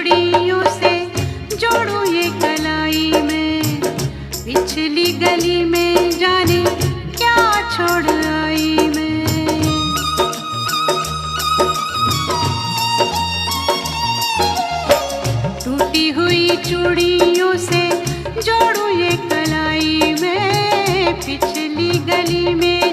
चूड़ियों से जोड़ूं ये कलाई में, पिछली गली में जाने क्या छोड़ आई मैं। टूटी हुई चूड़ियों से जोड़ूं ये कलाई में, पिछली गली में